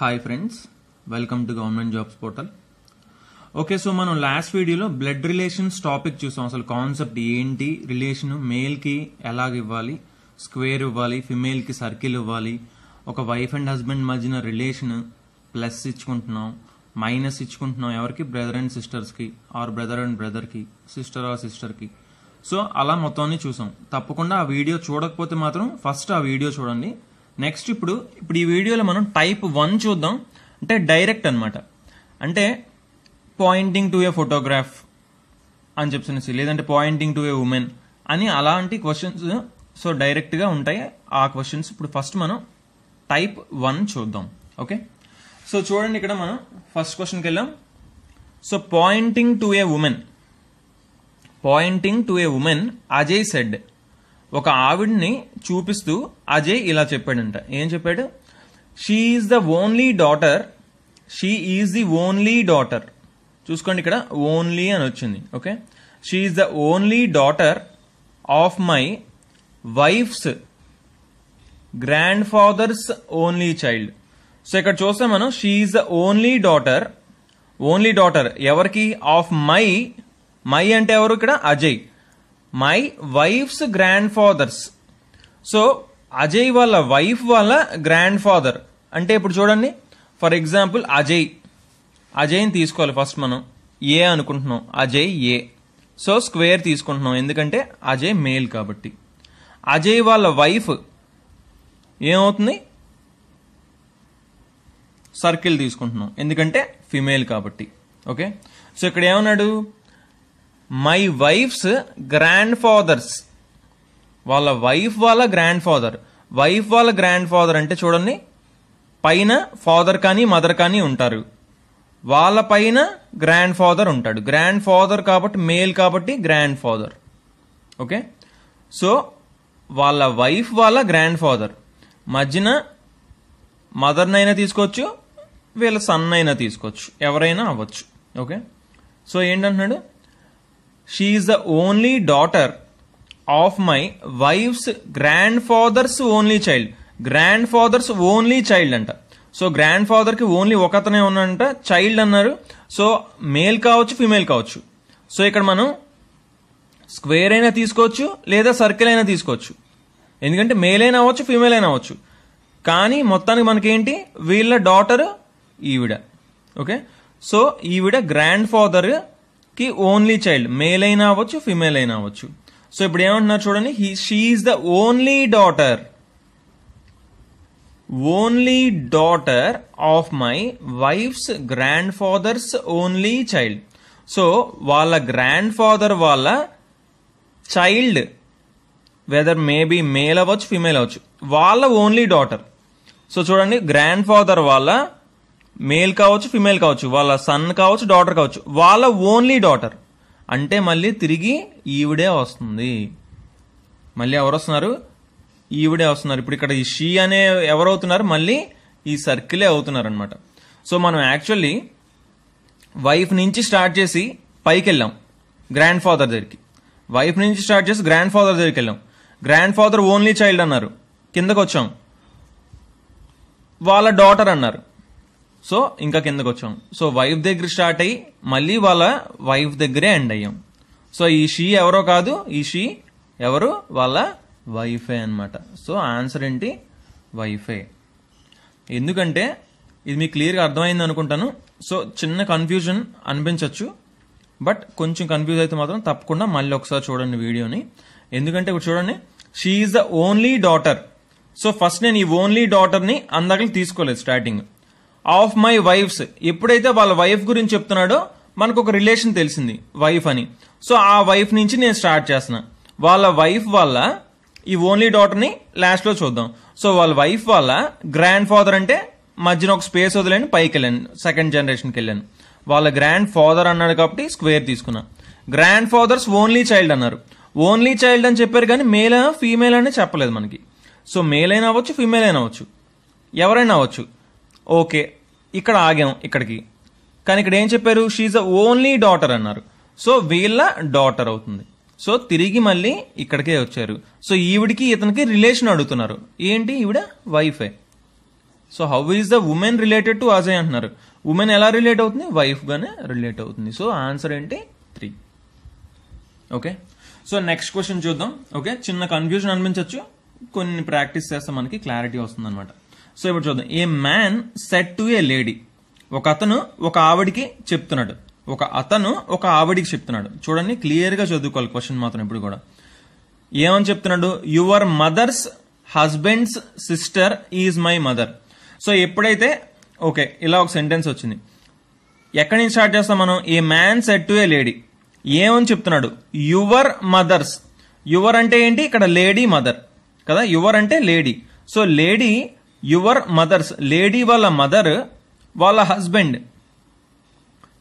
Hi friends, welcome to government jobs portal. Okay, so మనం last వీడియోలో blood relations topic చూసాం. అసలు concept ఏంటి, రిలేషన్ మేల్కి ఎలాగ ఇవ్వాలి, స్క్వేర్ ఇవ్వాలి, ఫిమేల్కి సర్కిల్ ఇవ్వాలి, ఒక వైఫ్ అండ్ హస్బెండ్ మధ్యన రిలేషన్ ప్లస్ ఇచ్చుకుంటున్నాం, మైనస్ ఇచ్చుకుంటున్నాం ఎవరికి, బ్రదర్ అండ్ సిస్టర్స్కి, ఆర్ బ్రదర్ అండ్ బ్రదర్కి, సిస్టర్ ఆర్ సిస్టర్కి. సో అలా మొత్తాన్ని చూసాం. తప్పకుండా ఆ వీడియో చూడకపోతే మాత్రం ఫస్ట్ ఆ వీడియో చూడండి. నెక్స్ట్ ఇప్పుడు ఈ వీడియోలో మనం టైప్ 1 చూద్దాం. అంటే డైరెక్ట్ అనమాట, అంటే పాయింటింగ్ టు ఏ ఫోటోగ్రాఫ్ అని చెప్పేసి, లేదంటే పాయింటింగ్ టు ఏ ఉమెన్ అని అలాంటి క్వశ్చన్స్ సో డైరెక్ట్గా ఉంటాయి. ఆ క్వశ్చన్స్ ఇప్పుడు ఫస్ట్ మనం టైప్ 1 చూద్దాం. ఓకే, సో చూడండి, ఇక్కడ మనం ఫస్ట్ క్వశ్చన్కి వెళ్ళాం. So pointing to a woman, pointing to a woman Ajay said. ఒక ఆవిడ్ని చూపిస్తూ అజయ్ ఇలా చెప్పాడంట. ఏం చెప్పాడు? She is the only daughter, she is the only daughter. చూసుకోండి, ఇక్కడ ఓన్లీ అని వచ్చింది. Okay, she is the only daughter of my wife's grandfather's only child. So ఇక్కడ చూస్తాం మనం, she is the only daughter, only daughter ఎవరికి? Of my, my అంటే ఎవరు ఇక్కడ? Ajay. My wife's grandfather's. So Ajay వాళ్ళ వైఫ్ వాళ్ళ గ్రాండ్ ఫాదర్ అంటే ఇప్పుడు చూడండి, ఫర్ ఎగ్జాంపుల్ అజయ్ని తీసుకోవాలి. ఫస్ట్ మనం ఏ అనుకుంటున్నాం, అజయ్ ఏ. సో స్క్వేర్ తీసుకుంటున్నాం, ఎందుకంటే అజయ్ మేల్ కాబట్టి. అజయ్ వాళ్ళ వైఫ్ ఏమవుతుంది? సర్కిల్ తీసుకుంటున్నాం, ఎందుకంటే ఫిమేల్ కాబట్టి. ఓకే, సో ఇక్కడ ఏమన్నాడు? మై వైఫ్స్ గ్రాండ్ ఫాదర్స్, వాళ్ళ వైఫ్ వాళ్ళ గ్రాండ్ ఫాదర్. వైఫ్ వాళ్ళ గ్రాండ్ ఫాదర్ అంటే చూడండి, పైన ఫాదర్ కానీ మదర్ కానీ ఉంటారు, వాళ్ళ పైన గ్రాండ్ ఫాదర్ ఉంటాడు. గ్రాండ్ ఫాదర్ కాబట్టి మేల్ కాబట్టి గ్రాండ్ ఫాదర్. ఓకే, సో వాళ్ళ వైఫ్ వాళ్ళ గ్రాండ్ ఫాదర్ మధ్యన మదర్నైనా తీసుకోవచ్చు, వీళ్ళ సన్ అయినా తీసుకోవచ్చు, ఎవరైనా అవ్వచ్చు. ఓకే, సో ఏంటంటున్నాడు? She is the only daughter of my wife's grandfather's only child. Grandfather's only child అంట. సో గ్రాండ్ ఫాదర్ కి ఓన్లీ ఒకతనే ఉన్నాడంట, చైల్డ్ అన్నారు. సో మేల్ కావచ్చు, ఫిమేల్ కావచ్చు. సో ఇక్కడ మనం స్క్వేర్ అయినా తీసుకోవచ్చు, లేదా సర్కిల్ అయినా తీసుకోవచ్చు, ఎందుకంటే మేల్ అయినా అవ్వచ్చు, ఫిమేల్ అయినా అవ్వచ్చు. కానీ మొత్తానికి మనకేంటి? వీళ్ళ డాటర్ ఈవిడ. ఓకే, సో ఈవిడ గ్రాండ్ ఫాదర్ కి ఓన్లీ చైల్డ్, మేల్ అయినా అవ్వచ్చు, ఫిమేల్ అయినా అవ్వచ్చు. సో ఇప్పుడు ఏమంటున్నారు చూడండి, she is the only daughter, only daughter of my wife's grandfather's only child. So వాళ్ళ గ్రాండ్ ఫాదర్ వాళ్ళ చైల్డ్, వెదర్ మేబీ మేల్ అవ్వచ్చు, ఫిమేల్ అవ్వచ్చు, వాళ్ళ ఓన్లీ డాటర్. సో చూడండి, గ్రాండ్ ఫాదర్ వాళ్ళ మేల్ కావచ్చు, ఫిమేల్ కావచ్చు, వాళ్ళ సన్ కావచ్చు, డాటర్ కావచ్చు, వాళ్ళ ఓన్లీ డాటర్ అంటే మళ్ళీ తిరిగి ఈవిడే వస్తుంది. మళ్ళీ ఎవరు వస్తున్నారు? ఈవిడే వస్తున్నారు. ఇప్పుడు ఇక్కడ ఈ షీ అనే ఎవరవుతున్నారు? మళ్ళీ ఈ సర్కిలే అవుతున్నారు అనమాట. సో మనం యాక్చువల్లీ వైఫ్ నుంచి స్టార్ట్ చేసి పైకి వెళ్ళాం గ్రాండ్ ఫాదర్ దగ్గరికి. వైఫ్ నుంచి స్టార్ట్ చేసి గ్రాండ్ ఫాదర్ దగ్గరికి వెళ్ళాం. గ్రాండ్ ఫాదర్ ఓన్లీ చైల్డ్ అన్నారు, కిందకు వచ్చాం, వాళ్ళ డాటర్ అన్నారు. సో ఇంకా కిందకు వచ్చాం. సో వైఫ్ దగ్గర స్టార్ట్ అయ్యి మళ్ళీ వాళ్ళ వైఫ్ దగ్గరే ఎండ్ అయ్యాం. సో ఈ షీ ఎవరో కాదు, ఈ షీ ఎవరు? వాళ్ళ వైఫే అనమాట. సో ఆన్సర్ ఏంటి? వైఫే. ఎందుకంటే ఇది మీకు క్లియర్గా అర్థమైంది అనుకుంటాను. సో చిన్న కన్ఫ్యూజన్ అనిపించవచ్చు, బట్ కొంచెం కన్ఫ్యూజ్ అయితే మాత్రం తప్పకుండా మళ్ళీ ఒకసారి చూడండి వీడియోని. ఎందుకంటే ఇప్పుడు చూడండి, she is the only daughter. So first నేను ఈ ఓన్లీ డాటర్ని అందాక తీసుకోలేదు స్టార్టింగ్. ఆఫ్ మై వైఫ్స్, ఎప్పుడైతే వాళ్ళ వైఫ్ గురించి చెప్తున్నాడో మనకు ఒక రిలేషన్ తెలిసింది, వైఫ్ అని. సో ఆ వైఫ్ నుంచి నేను స్టార్ట్ చేస్తున్నా. వాళ్ళ వైఫ్ వాళ్ళ ఈ ఓన్లీ డాటర్ని లాస్ట్ లో చూద్దాం. సో వాళ్ళ వైఫ్ వాళ్ళ గ్రాండ్ ఫాదర్ అంటే మధ్యన ఒక స్పేస్ వదిలేను, పైకి వెళ్ళాను, సెకండ్ జనరేషన్కి వెళ్ళాను. వాళ్ళ గ్రాండ్ ఫాదర్ అన్నాడు కాబట్టి స్క్వేర్ తీసుకున్నా. గ్రాండ్ ఫాదర్స్ ఓన్లీ చైల్డ్ అన్నారు. ఓన్లీ చైల్డ్ అని చెప్పారు కానీ మేల్ అయినా ఫీమేల్ అని చెప్పలేదు మనకి. సో మేల్ అయినా అవ్వచ్చు, ఫీమేల్ అయినా అవ్వచ్చు, ఎవరైనా అవ్వచ్చు. ఓకే, ఇక్కడ ఆగాం ఇక్కడికి. కానీ ఇక్కడ ఏం చెప్పారు? షీఈ్ ద ఓన్లీ డాటర్ అన్నారు. సో వీళ్ళ డాటర్ అవుతుంది. సో తిరిగి మళ్ళీ ఇక్కడికే వచ్చారు. సో ఈవిడికి ఇతనికి రిలేషన్ అడుగుతున్నారు. ఏంటి? ఈవిడ వైఫే. So how is the woman related to Ajay అంటున్నారు. ఉమెన్ ఎలా రిలేట్ అవుతుంది? వైఫ్ గానే రిలేట్ అవుతుంది. సో ఆన్సర్ ఏంటి? 3. ఓకే, సో నెక్స్ట్ క్వశ్చన్ చూద్దాం. ఓకే, చిన్న కన్ఫ్యూజన్ అనిపించవచ్చు, కొన్ని ప్రాక్టీస్ చేస్తే మనకి క్లారిటీ వస్తుంది అనమాట. సో ఇప్పుడు చూద్దాం. ఏ man said to a lady, ఒక అతను ఒక ఆవిడికి చెప్తున్నాడు. ఒక అతను ఒక ఆవిడికి చెప్తున్నాడు. చూడండి, క్లియర్ గా చదువుకోవాలి క్వశ్చన్ మాత్రం ఇప్పుడు కూడా. ఏమని చెప్తున్నాడు? Your mother's husband's sister is my mother. So ఎప్పుడైతే ఓకే ఇలా ఒక సెంటెన్స్ వచ్చింది, ఎక్కడి నుంచి స్టార్ట్ చేస్తాం మనం? A man said to a lady. ఏమని చెప్తున్నాడు? Your mother's. యువర్ అంటే ఏంటి? ఇక్కడ లేడీ మదర్ కదా, యువర్ అంటే lady. So lady your mother's, lady వాళ్ళ మదర్ వాళ్ళ హస్బెండ్.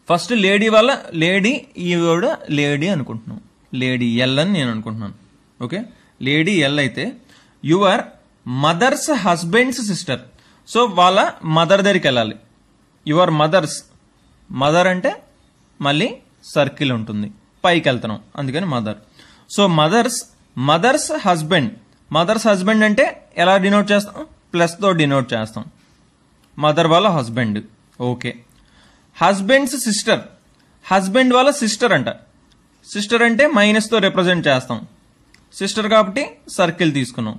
ఫస్ట్ లేడీ వాళ్ళ లేడీ, ఈవిడ లేడీ అనుకుంటున్నాం, లేడీ ఎల్ అని నేను అనుకుంటున్నాను. ఓకే, లేడీ ఎల్ అయితే your mother's husband's sister. So వాళ్ళ మదర్ దగ్గరికి వెళ్ళాలి. యువర్ మదర్స్, మదర్ అంటే మళ్ళీ సర్కిల్ ఉంటుంది, పైకి వెళ్తున్నాం, అందుకని mother. So mother's husband. Mother's husband అంటే ఎలా డినోట్ చేస్తాం? ప్లస్ తో డినోట్ చేస్తాం, మదర్ వాళ్ళ husband. Okay, husbands sister, husband వాళ్ళ సిస్టర్ అంట. సిస్టర్ అంటే మైనస్ తో రిప్రజెంట్ చేస్తాం, సిస్టర్ కాబట్టి సర్కిల్ తీసుకున్నాం.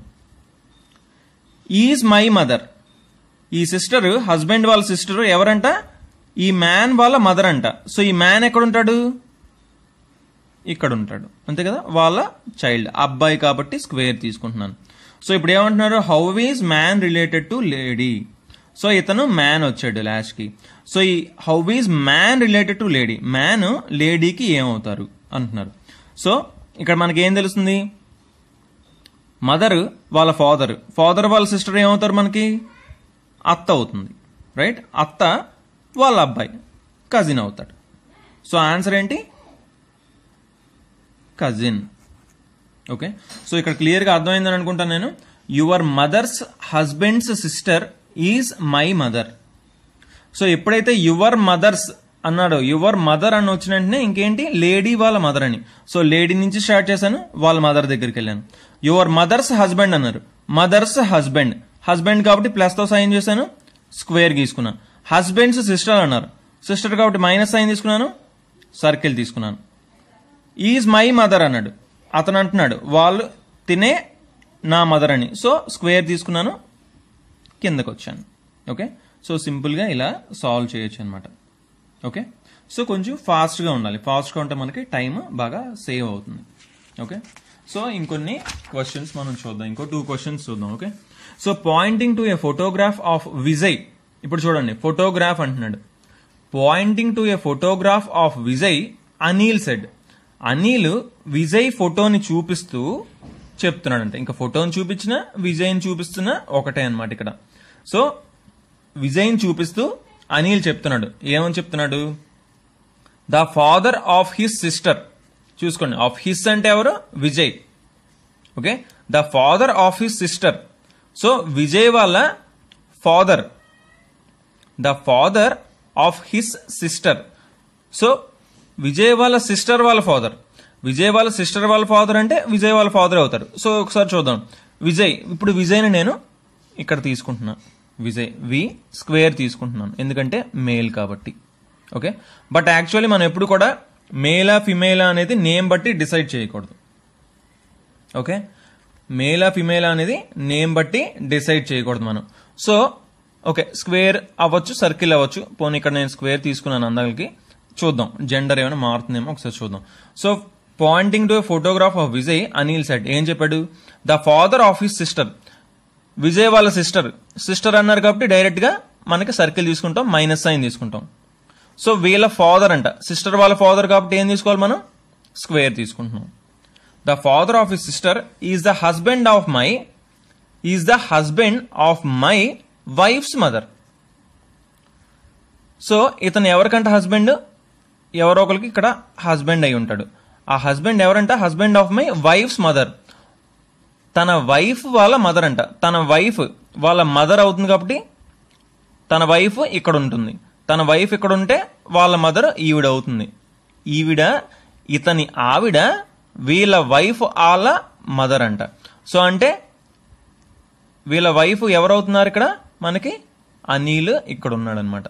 Is my mother. ఈ సిస్టర్, హస్బెండ్ వాళ్ళ సిస్టర్ ఎవరంట? ఈ మ్యాన్ వాళ్ళ మదర్ అంట. సో ఈ మ్యాన్ ఎక్కడ ఉంటాడు? ఇక్కడ ఉంటాడు, అంతే కదా, వాళ్ళ చైల్డ్, అబ్బాయి కాబట్టి స్క్వేర్ తీసుకుంటున్నాను. సో ఇప్పుడు ఏమంటున్నారు? How is man related to lady. So ఇతను మ్యాన్ వచ్చాడు లాస్ట్ కి. సో ఈ how is man related to lady, man లేడీకి ఏమవుతారు అంటున్నారు. సో ఇక్కడ మనకి ఏం తెలుస్తుంది? మదర్ వాళ్ళ ఫాదర్, ఫాదర్ వాళ్ళ సిస్టర్ ఏమవుతారు మనకి? అత్త అవుతుంది, రైట్? అత్త వాళ్ళ అబ్బాయి కజిన్ అవుతాడు. సో ఆన్సర్ ఏంటి? కజిన్. ఓకే, సో ఇక్కడ క్లియర్ గా అర్థమైందని అనుకుంటాను నేను. Your mother's husband's sister is my mother. So ఎప్పుడైతే యువర్ మదర్స్ అన్నాడో, యువర్ మదర్ అని వచ్చిన వెంటనే ఇంకేంటి? లేడీ వాళ్ళ మదర్ అని. సో లేడీ నుంచి స్టార్ట్ చేశాను, వాళ్ళ మదర్ దగ్గరికి వెళ్ళాను. యువర్ మదర్స్ హస్బెండ్ అన్నారు, మదర్స్ హస్బెండ్, హస్బెండ్ కాబట్టి ప్లస్ తో సైన్ చేశాను, స్క్వేర్ తీసుకున్నాను. హస్బెండ్స్ సిస్టర్ అన్నారు, సిస్టర్ కాబట్టి మైనస్ సైన్ తీసుకున్నాను, సర్కిల్ తీసుకున్నాను. ఈజ్ మై మదర్ అన్నాడు, అతను అంటున్నాడు వాళ్ళు తినే నా మదర్ అని. సో స్క్వేర్ తీసుకున్నాను, కిందకు వచ్చాను. ఓకే, సో సింపుల్ గా ఇలా సాల్వ్ చేయొచ్చు అనమాట. ఓకే, సో కొంచెం ఫాస్ట్ గా ఉండాలి, ఫాస్ట్ గా ఉంటే మనకి టైం బాగా సేవ్ అవుతుంది. ఓకే, సో ఇంకొన్ని క్వశ్చన్స్ మనం చూద్దాం, ఇంకో 2 క్వశ్చన్స్ చూద్దాం. Okay, so pointing to a photograph of Vijay. ఇప్పుడు చూడండి, ఫోటోగ్రాఫ్ అంటున్నాడు. Poynting to a photograph of Vijay Anil said. Anil Vijay ఫోటోని చూపిస్తూ చెప్తున్నాడంట. ఇంకా ఫోటోని చూపించిన విజయ్ని చూపిస్తున్నా ఒకటే అనమాట ఇక్కడ. సో విజయ్ని చూపిస్తూ అనిల్ చెప్తున్నాడు. ఏమని చెప్తున్నాడు? The father of his sister. చూసుకోండి, ఆఫ్ హిస్ అంటే ఎవరు? Vijay. Okay, the father of his sister. So Vijay వాళ్ళ father, the father of his sister. So Vijay వాళ్ళ సిస్టర్ వాళ్ళ ఫాదర్, విజయ్ వాళ్ళ సిస్టర్ వాళ్ళ ఫాదర్ అంటే విజయ్ వాళ్ళ ఫాదర్ అవుతారు. సో ఒకసారి చూద్దాం. విజయ్, ఇప్పుడు విజయ్ని నేను ఇక్కడ తీసుకుంటున్నా, విజయ్ వి స్క్వేర్ తీసుకుంటున్నాను ఎందుకంటే మేల్ కాబట్టి. ఓకే, బట్ యాక్చువల్లీ మనం ఎప్పుడు కూడా మేలా ఫిమేలా అనేది నేమ్ బట్టి డిసైడ్ చేయకూడదు. ఓకే, మేలా ఫిమేలా అనేది నేమ్ బట్టి డిసైడ్ చేయకూడదు మనం. సో ఓకే, స్క్వేర్ అవ్వచ్చు, సర్కిల్ అవ్వచ్చు. పోనీ ఇక్కడ నేను స్క్వేర్ తీసుకున్నాను అందరికి. చూద్దాం జెండర్ ఏమైనా మారుతుందేమో ఒకసారి చూద్దాం. So pointing to photograph of Vijay Anil said. ఏం చెప్పాడు? The father of his sister. Vijay వాళ్ళ సిస్టర్, సిస్టర్ అన్నారు కాబట్టి డైరెక్ట్ గా మనకి సర్కిల్ తీసుకుంటాం, మైనస్ సైన్ తీసుకుంటాం. సో వీళ్ళ ఫాదర్ అంట, సిస్టర్ వాళ్ళ ఫాదర్ కాబట్టి ఏం తీసుకోవాలి మనం? స్క్వేర్ తీసుకుంటున్నాం. The father of his sister is the husband of my wives mother. So ఇతను ఎవరికంట హస్బెండ్? ఎవరో ఒకరికి ఇక్కడ హస్బెండ్ అయి ఉంటాడు. ఆ హస్బెండ్ ఎవరంట? Husband of my wives mother. తన వైఫ్ వాళ్ళ మదర్ అంట. తన వైఫ్ వాళ్ళ మదర్ అవుతుంది కాబట్టి తన వైఫ్ ఇక్కడ ఉంటుంది. తన వైఫ్ ఇక్కడ ఉంటే వాళ్ళ మదర్ ఈవిడ అవుతుంది. ఈవిడ, ఇతని ఆవిడ, వీళ్ళ వైఫ్ వాళ్ళ మదర్ అంట. సో అంటే వీళ్ళ వైఫ్ ఎవరవుతున్నారు ఇక్కడ మనకి? అనిల్ ఇక్కడ ఉన్నాడు అనమాట.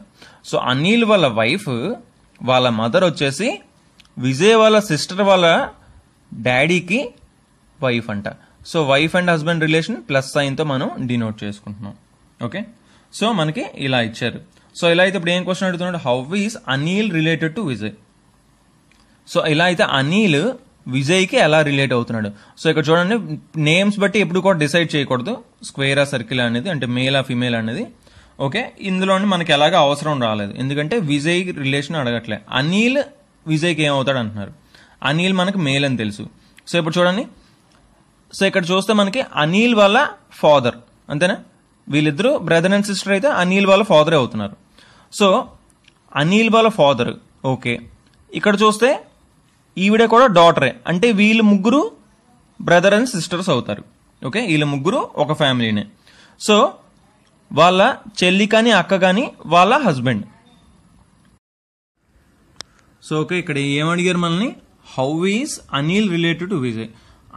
సో అనిల్ వాళ్ళ వైఫ్ వాళ్ళ మదర్ వచ్చేసి విజయ్ వాళ్ళ సిస్టర్ వాళ్ళ డాడీకి వైఫ్ అంట. So wife and husband relation plus సైన్తో మనం డినోట్ చేసుకుంటున్నాం. ఓకే, సో మనకి ఇలా ఇచ్చారు. సో ఇలా అయితే ఇప్పుడు ఏం క్వశ్చన్ అడుగుతున్నాడు, how is Anil related to Vijay. So ఇలా అయితే అనిల్ విజయ్కి ఎలా రిలేట్ అవుతున్నాడు. సో ఇక్కడ చూడండి, నేమ్స్ బట్టి ఎప్పుడు కూడా డిసైడ్ చేయకూడదు స్క్వేరా సర్కిల్ అనేది, అంటే మేలా ఫిమేల్ అనేది. ఓకే, ఇందులో మనకి ఎలాగ అవసరం రాలేదు, ఎందుకంటే విజయ్ రిలేషన్ అడగట్లే. అనిల్ విజయ్కి ఏమవుతాడు అంటున్నారు. అనిల్ మనకి మేల్ అని తెలుసు. సో ఇప్పుడు చూడండి, సో ఇక్కడ చూస్తే మనకి అనిల్ వాళ్ళ ఫాదర్, అంతేనా, వీళ్ళిద్దరూ బ్రదర్ అండ్ సిస్టర్ అయితే అనిల్ వాళ్ళ ఫాదరే అవుతున్నారు. సో అనిల్ వాళ్ళ ఫాదర్. ఓకే, ఇక్కడ చూస్తే ఈవిడ కూడా డాటరే, అంటే వీళ్ళు ముగ్గురు బ్రదర్ అండ్ సిస్టర్స్ అవుతారు. ఓకే, వీళ్ళ ముగ్గురు ఒక ఫ్యామిలీనే. సో వాళ్ళ చెల్లి కానీ అక్క కానీ వాళ్ళ హస్బెండ్. సో ఓకే, ఇక్కడ ఏమడిగారు మనల్ని, how is Anil related to Vijay.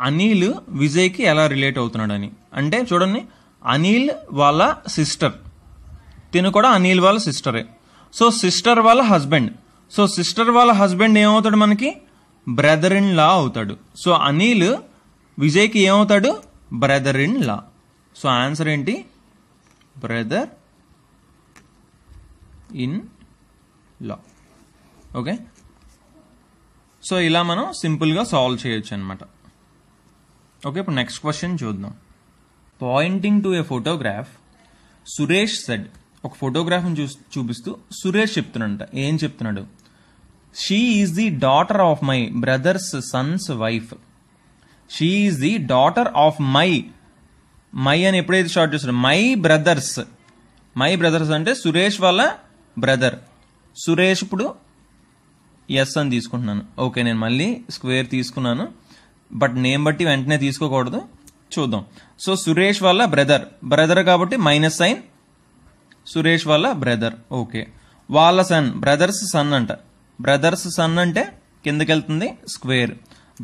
Anil విజయ్కి ఎలా రిలేట్ అవుతున్నాడు అని. అంటే చూడండి, అనిల్ వాళ్ళ సిస్టర్, తిను కూడా అనిల్ వాళ్ళ సిస్టరే. సో సిస్టర్ వాళ్ళ హస్బెండ్. సో సిస్టర్ వాళ్ళ హస్బెండ్ ఏమవుతాడు మనకి, బ్రదర్ ఇన్ లా అవుతాడు. సో అనిల్ విజయ్కి ఏమవుతాడు, brother in law. So answer ఏంటి, brother in law. Okay, so ఇలా మనం సింపుల్గా సాల్వ్ చేయొచ్చు అనమాట. ఓకే, ఇప్పుడు నెక్స్ట్ క్వశ్చన్ చూద్దాం. Pointing to a photograph, Suresh said. ఒక ఫోటోగ్రాఫ్ని చూపిస్తూ సురేష్ చెప్తున్నాడంట. ఏం చెప్తున్నాడు, she is the daughter of my brother's sons wife. She is the daughter of my అని ఎప్పుడైతే షార్ట్ చేస్తాడు, మై బ్రదర్స్. మై బ్రదర్స్ అంటే సురేష్ వాళ్ళ బ్రదర్. సురేష్ ఇప్పుడు ఎస్ అని తీసుకుంటున్నాను. ఓకే, నేను మళ్ళీ స్క్వేర్ తీసుకున్నాను, బట్ నేమ్ బట్టి వెంటనే తీసుకోకూడదు, చూద్దాం. సో సురేష్ వాళ్ళ బ్రదర్ కాబట్టి మైనస్ సైన్, సురేష్ వాళ్ళ బ్రదర్. ఓకే, వాళ్ళ సన్, బ్రదర్స్ సన్ అంట. బ్రదర్స్ సన్ అంటే కిందకి వెళ్తుంది స్క్వేర్.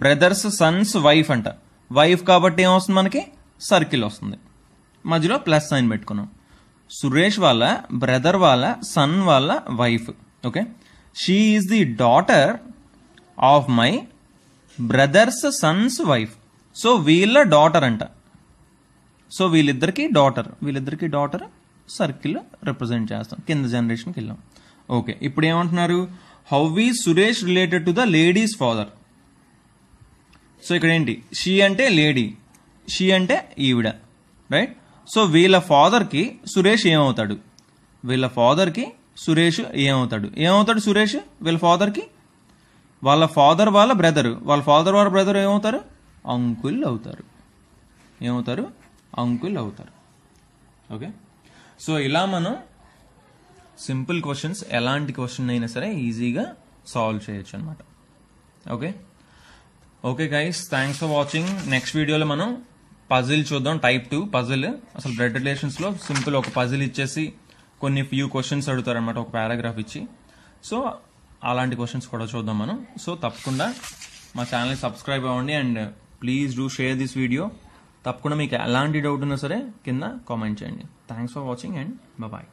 బ్రదర్స్ సన్స్ వైఫ్ అంట. వైఫ్ కాబట్టి ఏమొస్తుంది మనకి, సర్కిల్ వస్తుంది, మధ్యలో ప్లస్ సైన్ పెట్టుకున్నాం. సురేష్ వాళ్ళ బ్రదర్ వాళ్ళ సన్ వాళ్ళ wife. Okay, she is the daughter of my brother's sons wife. So వీళ్ళ డాటర్ అంట. సో వీళ్ళిద్దరికి డాటర్ సర్కిల్ రిప్రజెంట్ చేస్తాం. కింద జనరేషన్కి వెళ్ళాం. ఓకే, ఇప్పుడు ఏమంటున్నారు, how is Suresh related to the ladies father. So ఇక్కడ ఏంటి, షీ అంటే లేడీ, షీ అంటే ఈవిడ, రైట్. సో వీళ్ళ ఫాదర్కి సురేష్ ఏమవుతాడు, ఏమవుతాడు సురేష్ వీళ్ళ ఫాదర్కి, వాళ్ళ ఫాదర్ వాళ్ళ బ్రదర్ ఏమవుతారు, అంకుల్ అవుతారు. ఓకే, సో ఇలా మనం సింపుల్ క్వశ్చన్స్, ఎలాంటి క్వశ్చన్ అయినా సరే ఈజీగా సాల్వ్ చేయొచ్చు అనమాట. Okay guys, thanks for watching. Next వీడియోలో మనం పజిల్ చూద్దాం, టైప్ 2 పజిల్. అసలు బ్లడ్ రిలేషన్స్లో సింపుల్ ఒక పజిల్ ఇచ్చేసి కొన్ని ఫ్యూ క్వశ్చన్స్ అడుగుతారనమాట, ఒక పారాగ్రాఫ్ ఇచ్చి. సో అలాంటి క్వశ్చన్స్ కూడా చూద్దాం మనం. సో తప్పకుండా మా ఛానల్ని సబ్స్క్రైబ్ అవ్వండి and please do share this video. తప్పకుండా మీకు ఎలాంటి డౌట్ ఉన్నా సరే కింద కామెంట్ చేయండి. Thanks for watching and bye.